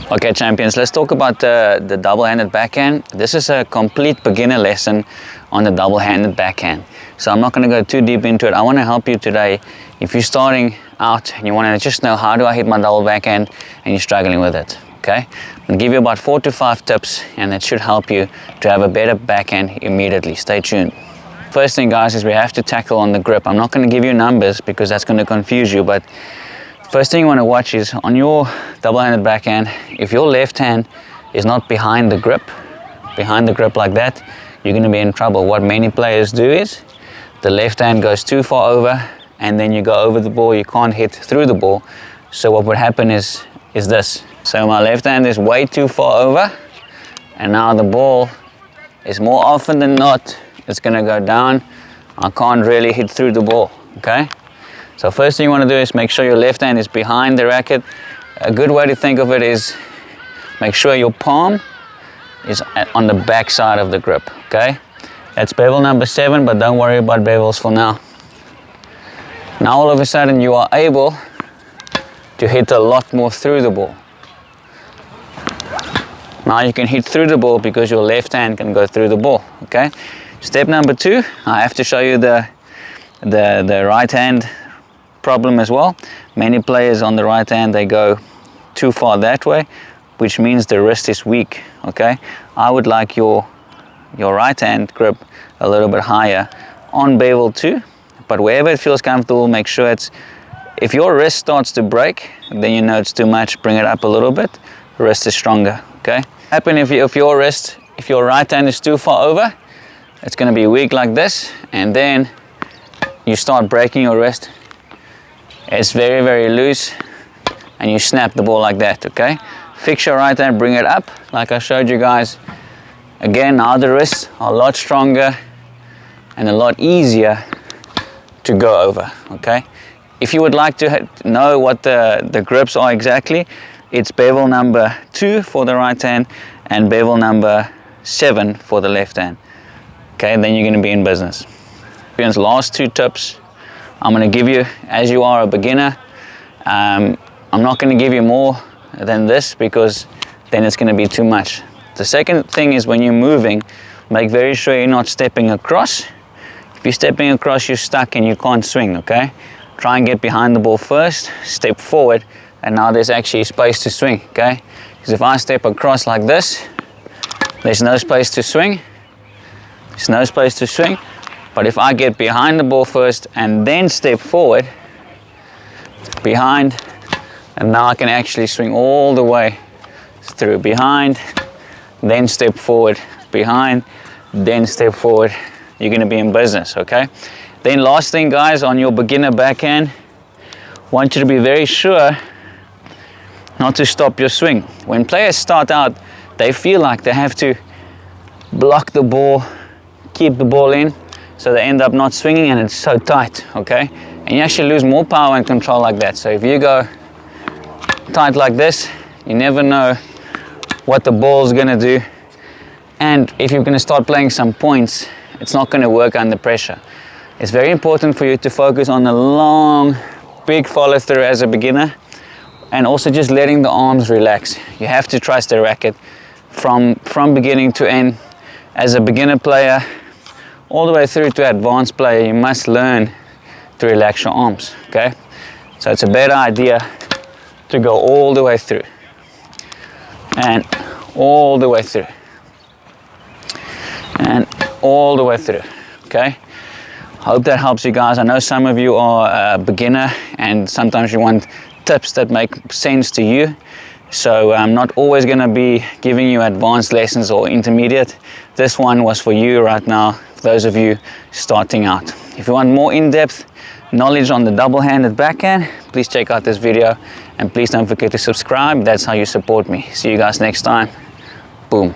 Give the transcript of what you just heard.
Okay, champions, let's talk about the double-handed backhand. This is a complete beginner lesson on the double-handed backhand. So I'm not going to go too deep into it. I want to help you today. If you're starting out and you want to just know how do I hit my double backhand and you're struggling with it, okay? I'm going to give you about 4 to 5 tips and that should help you to have a better backhand immediately. Stay tuned. First thing, guys, is we have to tackle on the grip. I'm not going to give you numbers because that's going to confuse you, but first thing you want to watch is on your double-handed backhand, if your left hand is not behind the grip like that, you're going to be in trouble. What many players do is the left hand goes too far over and then you go over the ball, you can't hit through the ball. So what would happen is this. So my left hand is way too far over and now the ball is more often than not, it's going to go down. I can't really hit through the ball, okay? So first thing you want to do is make sure your left hand is behind the racket. A good way to think of it is make sure your palm is on the back side of the grip, okay? That's bevel number 7, but don't worry about bevels for now. Now all of a sudden you are able to hit a lot more through the ball. Now you can hit through the ball because your left hand can go through the ball, okay? Step number 2, I have to show you the right hand problem as well. Many players on the right hand, they go too far that way, which means the wrist is weak, okay? I would like your right hand grip a little bit higher on bevel too, but wherever it feels comfortable, make sure it's, if your wrist starts to break, then you know it's too much, bring it up a little bit, the wrist is stronger, okay? Happen if your right hand is too far over, it's going to be weak like this, and then you start breaking your wrist. It's very, very loose, and you snap the ball like that, okay? Fix your right hand, bring it up, like I showed you guys. Again, now the wrists are a lot stronger and a lot easier to go over, okay? If you would like to know what the grips are exactly, it's bevel number 2 for the right hand and bevel number 7 for the left hand. Okay, then you're going to be in business. Last 2 tips I'm going to give you as you are a beginner. I'm not going to give you more than this because then it's going to be too much. The second thing is when you're moving, make very sure you're not stepping across. If you're stepping across, you're stuck and you can't swing, okay? Try and get behind the ball first, step forward, and now there's actually space to swing, okay? Because if I step across like this, there's no space to swing. There's no space to swing. But if I get behind the ball first and then step forward, behind, and now I can actually swing all the way through. Behind, then step forward, behind, then step forward. You're going to be in business, okay? Then last thing, guys, on your beginner backhand, I want you to be very sure not to stop your swing. When players start out, they feel like they have to block the ball, keep the ball in, so they end up not swinging and it's so tight, okay? And you actually lose more power and control like that. So if you go tight like this, you never know what the ball's gonna do. And if you're gonna start playing some points, it's not gonna work under pressure. It's very important for you to focus on the long, big follow through as a beginner and also just letting the arms relax. You have to trust the racket from beginning to end. As a beginner player, all the way through to advanced player, you must learn to relax your arms, okay? So it's a better idea to go all the way through and all the way through and all the way through, okay? Hope that helps you guys. I know some of you are a beginner and sometimes you want tips that make sense to you. So I'm not always going to be giving you advanced lessons or intermediate. This one was for you right now, for those of you starting out. If you want more in-depth knowledge on the double-handed backhand, please check out this video and please don't forget to subscribe. That's how you support me. See you guys next time. Boom.